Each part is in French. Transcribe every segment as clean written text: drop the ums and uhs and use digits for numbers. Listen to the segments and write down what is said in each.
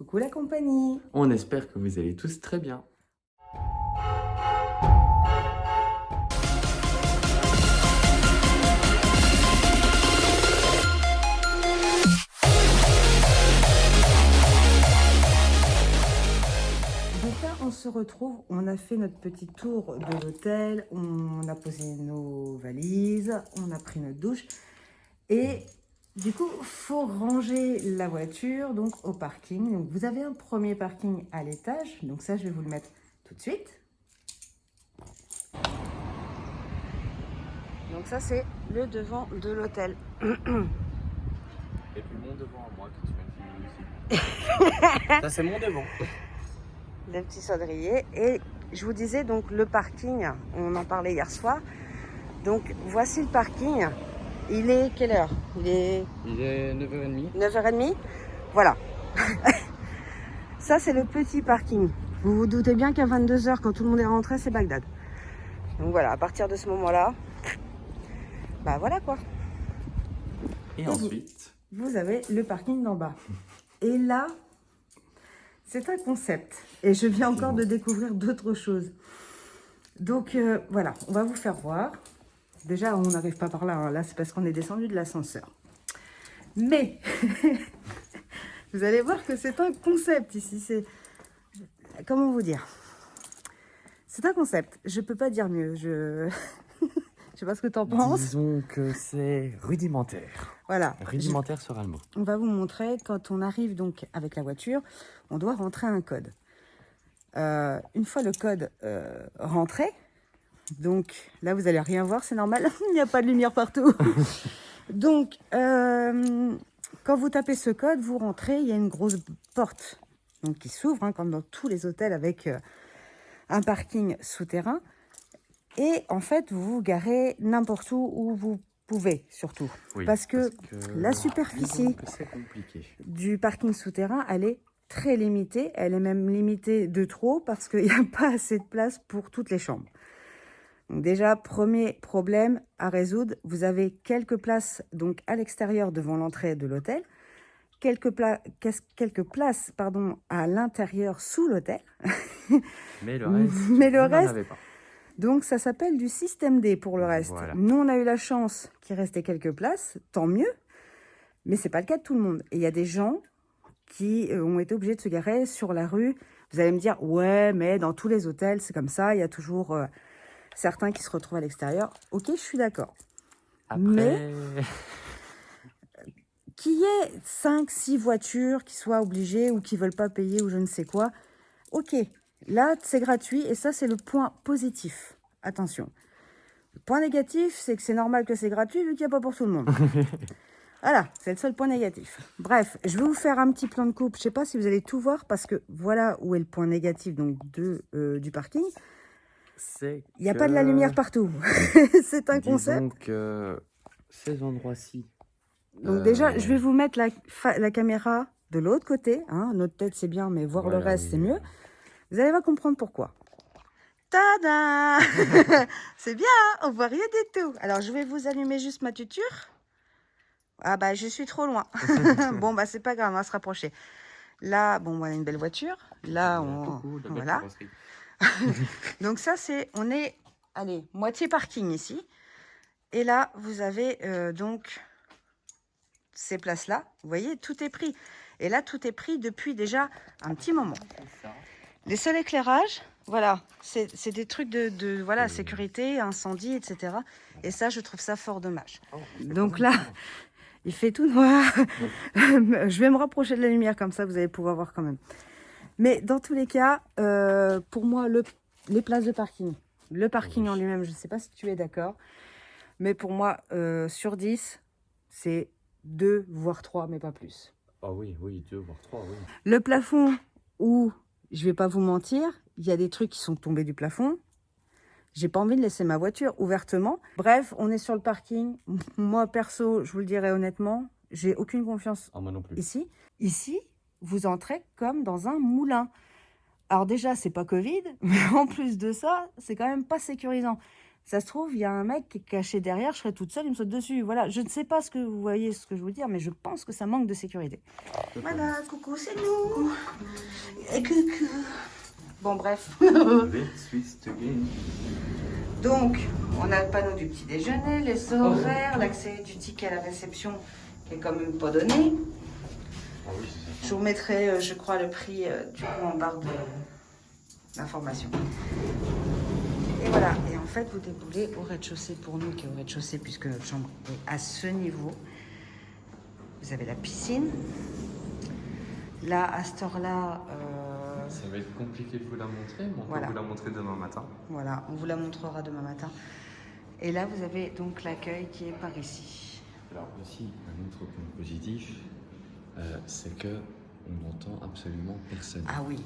Coucou la compagnie. On espère que vous allez tous très bien. Donc là, on se retrouve, on a fait notre petit tour de l'hôtel, on a posé nos valises, on a pris notre douche et du coup, il faut ranger la voiture donc au parking. Donc vous avez un premier parking à l'étage, donc ça je vais vous le mettre tout de suite. Donc ça c'est le devant de l'hôtel. Et puis mon devant à moi que tu m'as dit aussi. Ça c'est mon devant. Le petit cendrier. Et je vous disais donc le parking, on en parlait hier soir. Donc voici le parking. Il est quelle heure? Il est 9h30. 9h30. Voilà. Ça c'est le petit parking. Vous vous doutez bien qu'à 22h quand tout le monde est rentré, c'est Bagdad. Donc voilà, à partir de ce moment-là, bah voilà quoi. Et ensuite, Vous avez le parking d'en bas. Et là, c'est un concept. Et je viens encore de découvrir d'autres choses. Donc voilà, on va vous faire voir. Déjà, on n'arrive pas par là. Hein. Là, c'est parce qu'on est descendu de l'ascenseur. Mais, vous allez voir que c'est un concept ici. C'est, comment vous dire? C'est un concept. Je ne peux pas dire mieux. Je sais pas ce que tu en penses. disons que c'est rudimentaire. Voilà. Rudimentaire sera le mot. On va vous montrer, quand on arrive donc avec la voiture, on doit rentrer un code. Une fois le code rentré, donc là vous allez rien voir, c'est normal, il n'y a pas de lumière partout. Donc quand vous tapez ce code, vous rentrez, il y a une grosse porte donc, qui s'ouvre, hein, comme dans tous les hôtels avec un parking souterrain. Et en fait, vous vous garez n'importe où vous pouvez, surtout. Oui, parce que la disons superficie que c'est compliqué. du parking souterrain, elle est très limitée. Elle est même limitée de trop parce qu'il n'y a pas assez de place pour toutes les chambres. Donc déjà, premier problème à résoudre, vous avez quelques places donc à l'extérieur devant l'entrée de l'hôtel, quelques places à l'intérieur sous l'hôtel. Mais le reste, Mais le vous n'en reste, avez pas. donc ça s'appelle du système D pour le reste. Voilà. Nous, on a eu la chance qu'il restait quelques places, tant mieux, mais ce n'est pas le cas de tout le monde. Et il y a des gens qui ont été obligés de se garer sur la rue. Vous allez me dire, ouais, mais dans tous les hôtels, c'est comme ça, il y a toujours certains qui se retrouvent à l'extérieur. Ok, je suis d'accord. Après, Mais qu'il y ait 5-6 voitures qui soient obligées ou qui ne veulent pas payer ou je ne sais quoi, ok, là, c'est gratuit et ça, c'est le point positif. Attention. Le point négatif, c'est que c'est normal que c'est gratuit vu qu'il n'y a pas pour tout le monde. Voilà, c'est le seul point négatif. Bref, je vais vous faire un petit plan de coupe. Je ne sais pas si vous allez tout voir parce que voilà où est le point négatif donc du parking. Il n'y a pas de la lumière partout. C'est un concept. Donc, ces endroits-ci. Donc déjà, je vais vous mettre la caméra de l'autre côté. Hein. Notre tête, c'est bien, mais voir Voilà, le reste, oui. c'est mieux. Vous allez pas comprendre pourquoi. Tada. C'est bien, hein, on voit rien du tout. Alors, je vais vous allumer juste ma tuture. Ah bah, je suis trop loin. Bon, bah, c'est pas grave, on va se rapprocher. Là, bon, voilà une belle voiture. Là, voilà. Donc ça, on est, allez, moitié parking ici. Et là, vous avez donc ces places-là. Vous voyez, tout est pris. Et là, tout est pris depuis déjà un petit moment. Les seuls éclairages, voilà, c'est des trucs de voilà, sécurité, incendie, etc. Et ça, je trouve ça fort dommage. Donc là, il fait tout noir. Je vais me rapprocher de la lumière, comme ça, vous allez pouvoir voir quand même. Mais dans tous les cas, pour moi, les places de parking, le parking en lui-même, je ne sais pas si tu es d'accord, mais pour moi, sur 10, c'est 2, voire 3, mais pas plus. Ah oui, 2 voire 3, oui. Le plafond, où, je ne vais pas vous mentir, il y a des trucs qui sont tombés du plafond. J'ai pas envie de laisser ma voiture ouvertement. Bref, on est sur le parking. Moi, perso, je vous le dirai honnêtement, j'ai aucune confiance moi non plus. ici. Ici, vous entrez comme dans un moulin. Alors déjà, c'est pas Covid, mais en plus de ça, c'est quand même pas sécurisant. Ça se trouve, il y a un mec qui est caché derrière, je serais toute seule, il me saute dessus. Voilà, je ne sais pas ce que vous voyez, ce que je veux dire, mais je pense que ça manque de sécurité. Voilà, coucou, c'est nous. Et coucou. Bon, bref. Let's twist again. Donc, on a le panneau du petit déjeuner, les horaires, l'accès du ticket à la réception qui est quand même pas donné. Ah oui, c'est ça. Je vous mettrai, je crois, le prix du coup en barre d'information. Et voilà, et en fait, vous déboulez au rez-de-chaussée pour nous, qui est au rez-de-chaussée, puisque notre chambre est à ce niveau. Vous avez la piscine. Là, à cette heure-là, Ça va être compliqué de vous la montrer, mais on Voilà. peut vous la montrer demain matin. voilà, on vous la montrera demain matin. Et là, vous avez donc l'accueil qui est par ici. Alors aussi, un autre point positif, c'est que on n'entend absolument personne. Ah oui,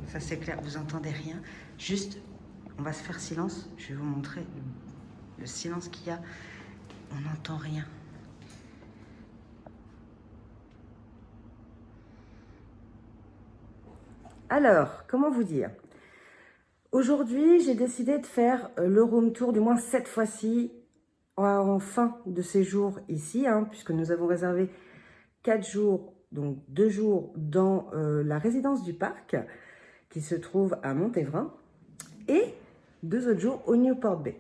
ça c'est clair, vous entendez rien. Juste, on va se faire silence. Je vais vous montrer le silence qu'il y a. On n'entend rien. Alors, comment vous dire? Aujourd'hui, j'ai décidé de faire le room tour, du moins cette fois-ci, en fin de séjour ici, hein, puisque nous avons réservé 4 jours, donc 2 jours dans la résidence du parc, qui se trouve à Montévrain, et 2 autres jours au Newport Bay.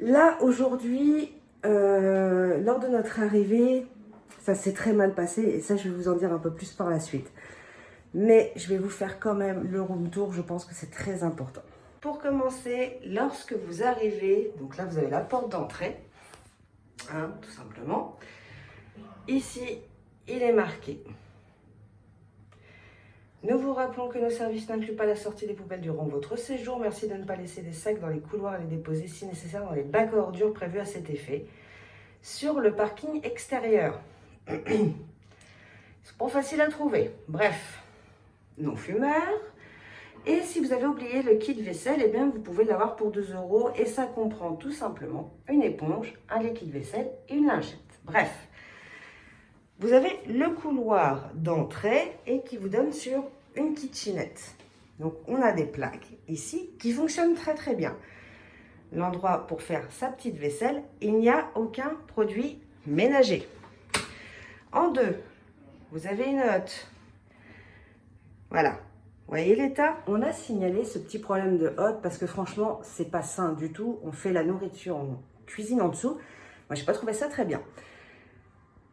Là, aujourd'hui, lors de notre arrivée, ça s'est très mal passé, et ça, je vais vous en dire un peu plus par la suite. Mais je vais vous faire quand même le room tour, je pense que c'est très important. Pour commencer, lorsque vous arrivez, donc là, vous avez la porte d'entrée, hein, tout simplement. Ici, il est marqué. Nous vous rappelons que nos services n'incluent pas la sortie des poubelles durant votre séjour. Merci de ne pas laisser des sacs dans les couloirs et les déposer si nécessaire dans les bacs à ordures prévus à cet effet. Sur le parking extérieur. C'est pas facile à trouver. Bref, non-fumeurs. Et si vous avez oublié le kit vaisselle, eh bien vous pouvez l'avoir pour 2 € et ça comprend tout simplement une éponge, un liquide vaisselle et une lingette. Bref, vous avez le couloir d'entrée et qui vous donne sur une kitchenette. Donc on a des plaques ici qui fonctionnent très très bien. L'endroit pour faire sa petite vaisselle, il n'y a aucun produit ménager. En deux, vous avez une hotte. Voilà. Vous voyez l'état? On a signalé ce petit problème de hotte parce que franchement, c'est pas sain du tout. On fait la nourriture en cuisine en dessous. Moi, j'ai pas trouvé ça très bien.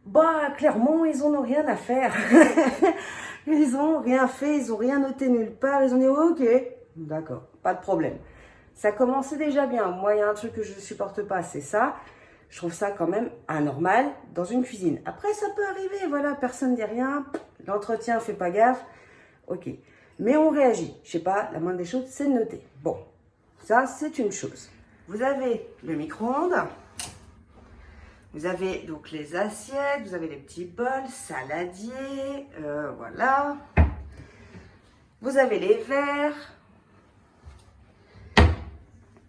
Bah, clairement, ils en ont rien à faire. Ils ont rien fait, ils ont rien noté nulle part. Ils ont dit, ok, d'accord, pas de problème. Ça commençait déjà bien. Moi, il y a un truc que je ne supporte pas, c'est ça. Je trouve ça quand même anormal dans une cuisine. Après, ça peut arriver, voilà, personne ne dit rien. L'entretien fait pas gaffe. Ok. Mais on réagit. Je sais pas, la moindre des choses, c'est de noter. Bon, ça, c'est une chose. Vous avez le micro-ondes. Vous avez donc les assiettes. Vous avez les petits bols, saladiers. Voilà. Vous avez les verres.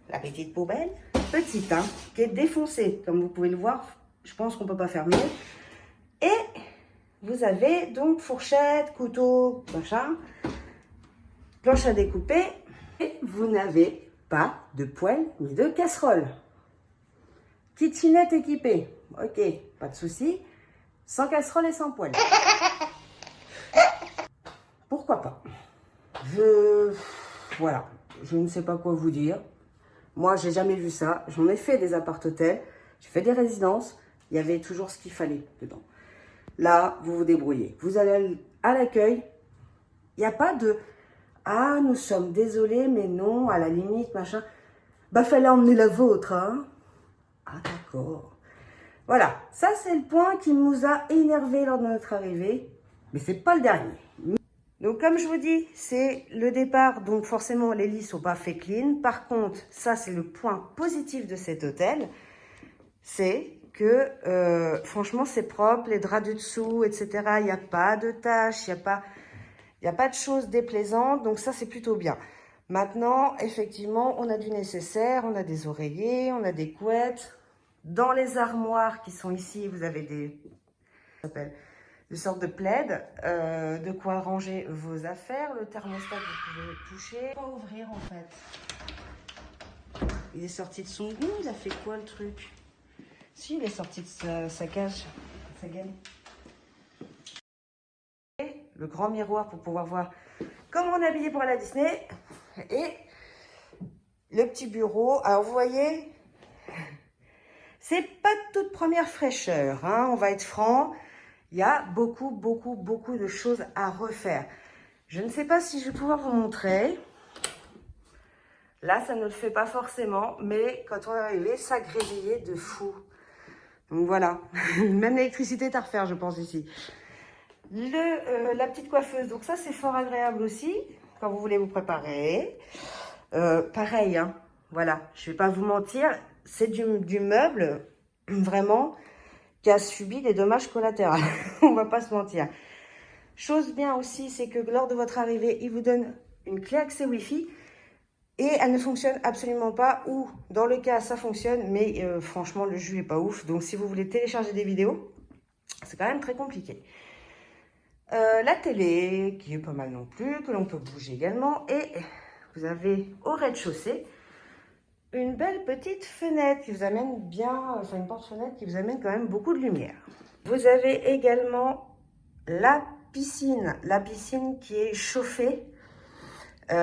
La petite poubelle. Petite, hein, qui est défoncée. Comme vous pouvez le voir, je pense qu'on ne peut pas faire mieux. Et vous avez donc fourchette, couteau, machin. Planche à découper, et vous n'avez pas de poêle ni de casserole. Kitchenette équipée, ok, pas de souci. Sans casserole et sans poêle. Pourquoi pas? Voilà, je ne sais pas quoi vous dire. Moi, j'ai jamais vu ça. J'en ai fait des appart-hôtels, j'ai fait des résidences. Il y avait toujours ce qu'il fallait dedans. Là, vous vous débrouillez. Vous allez à l'accueil. Il n'y a pas de... Ah, nous sommes désolés, mais non, à la limite, machin. Bah, fallait emmener la vôtre, hein. Ah, d'accord. Voilà, ça, c'est le point qui nous a énervés lors de notre arrivée. Mais c'est pas le dernier. Donc, comme je vous dis, c'est le départ. Donc, forcément, les lits sont pas faits clean. Par contre, ça, c'est le point positif de cet hôtel. C'est que, franchement, c'est propre. Les draps du dessous, etc. Il n'y a pas de taches, il n'y a pas de choses déplaisantes, donc ça, c'est plutôt bien. Maintenant, effectivement, on a du nécessaire, on a des oreillers, on a des couettes. Dans les armoires qui sont ici, vous avez des sortes de plaids, de quoi ranger vos affaires. Le thermostat, vous pouvez le toucher. Pas ouvrir, en fait. Il est sorti de son goût, il a fait quoi le truc? Si, il est sorti de sa cage, sa gaine. Le grand miroir pour pouvoir voir comment on est habillé pour aller à Disney. Et le petit bureau. Alors, vous voyez, c'est pas de toute première fraîcheur, hein, on va être franc. Il y a beaucoup de choses à refaire. Je ne sais pas si je vais pouvoir vous montrer. Là, ça ne le fait pas forcément, mais quand on est arrivé, ça grésillait de fou. Donc voilà, même l'électricité est à refaire, je pense, ici. La petite coiffeuse, donc ça, c'est fort agréable aussi, quand vous voulez vous préparer. Pareil, hein, voilà, je ne vais pas vous mentir, c'est du meuble, vraiment, qui a subi des dommages collatéraux. On va pas se mentir. Chose bien aussi, c'est que lors de votre arrivée, il vous donne une clé accès Wi-Fi et elle ne fonctionne absolument pas, ou dans le cas, ça fonctionne, mais franchement, le jus est pas ouf. Donc, si vous voulez télécharger des vidéos, c'est quand même très compliqué. La télé, qui est pas mal non plus, que l'on peut bouger également. Et vous avez au rez-de-chaussée une belle petite fenêtre qui vous amène bien, enfin une porte-fenêtre qui vous amène quand même beaucoup de lumière. Vous avez également la piscine qui est chauffée, où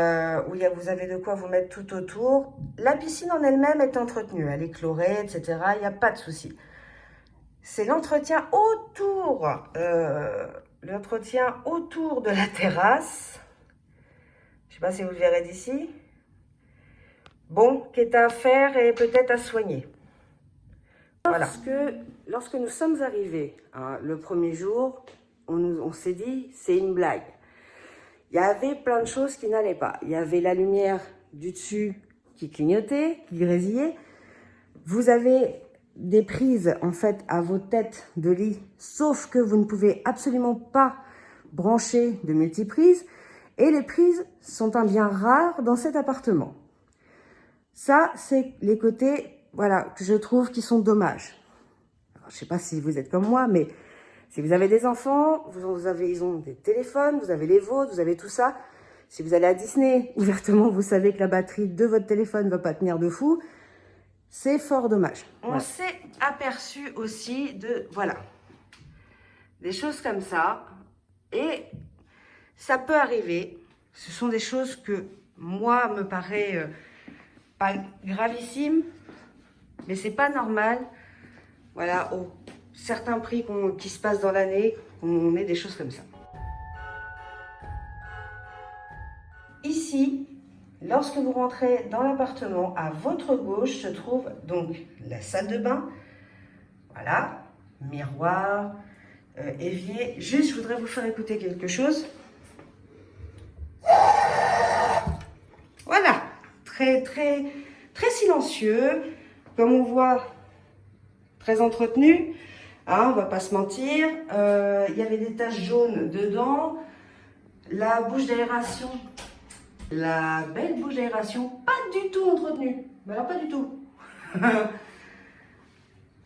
vous avez de quoi vous mettre tout autour. La piscine en elle-même est entretenue, elle est chlorée, etc. Il n'y a pas de souci. C'est l'entretien autour de la terrasse. Je ne sais pas si vous le verrez d'ici. Bon, qui est à faire et peut-être à soigner. Voilà. Lorsque nous sommes arrivés, hein, le premier jour, on s'est dit, c'est une blague. Il y avait plein de choses qui n'allaient pas. Il y avait la lumière du dessus qui clignotait, qui grésillait. Vous avez des prises, en fait, à vos têtes de lit, sauf que vous ne pouvez absolument pas brancher de multiprises. Et les prises sont un bien rare dans cet appartement. Ça, c'est les côtés, voilà, que je trouve qui sont dommages. Alors, je ne sais pas si vous êtes comme moi, mais si vous avez des enfants, ils ont des téléphones, vous avez les vôtres, vous avez tout ça. Si vous allez à Disney, ouvertement, vous savez que la batterie de votre téléphone ne va pas tenir de fou. C'est fort dommage. On s'est aperçu aussi voilà, des choses comme ça. Et ça peut arriver. Ce sont des choses que, moi, me paraît pas gravissime, mais c'est pas normal. Voilà, aux certains prix qui se passent dans l'année, on ait des choses comme ça. Ici, lorsque vous rentrez dans l'appartement, à votre gauche se trouve donc la salle de bain. Voilà, miroir, évier. Juste, je voudrais vous faire écouter quelque chose. Voilà, très silencieux, comme on voit, très entretenu, hein, on va pas se mentir. Il y avait des taches jaunes dedans, la bouche d'aération, la belle bouche d'aération, pas du tout entretenue, mais alors pas du tout.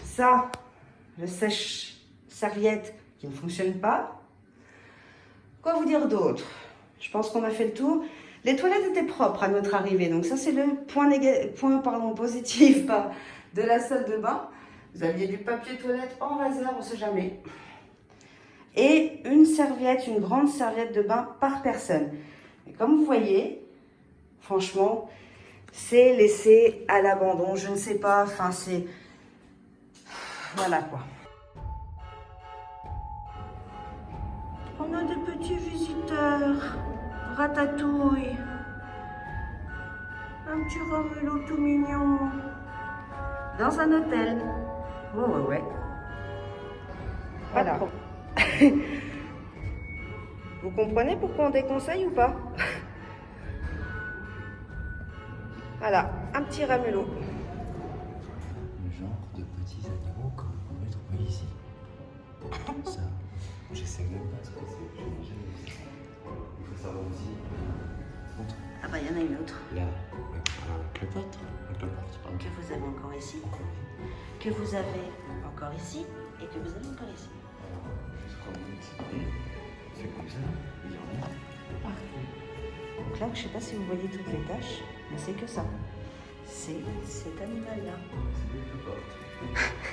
Ça, le sèche-serviette qui ne fonctionne pas. Quoi vous dire d'autre? Je pense qu'on a fait le tour. Les toilettes étaient propres à notre arrivée, donc ça c'est le point positif de la salle de bain. Vous aviez du papier toilette en réserve, on ne sait jamais. Et une serviette, une grande serviette de bain par personne. Et comme vous voyez, franchement, c'est laissé à l'abandon. Je ne sais pas, enfin c'est... Voilà quoi. On a des petits visiteurs. Ratatouille. Un petit Romulo tout mignon. Dans un hôtel. Oh ouais. Voilà. Vous comprenez pourquoi on déconseille ou pas? Voilà, un petit Romulo. Le genre de petits animaux comme on peut trouver ici. Ça, je sais même pas ce que c'est. Il faut savoir aussi. Ah bah il y en a une autre. Là, un cloporte. Que vous avez encore ici. Que vous avez encore ici. Et que vous avez encore ici. Alors, juste quand vous c'est comme ça, il y en a partout. Donc là, je ne sais pas si vous voyez toutes les taches, mais c'est que ça. c'est cet animal-là. C'est lui qui porte.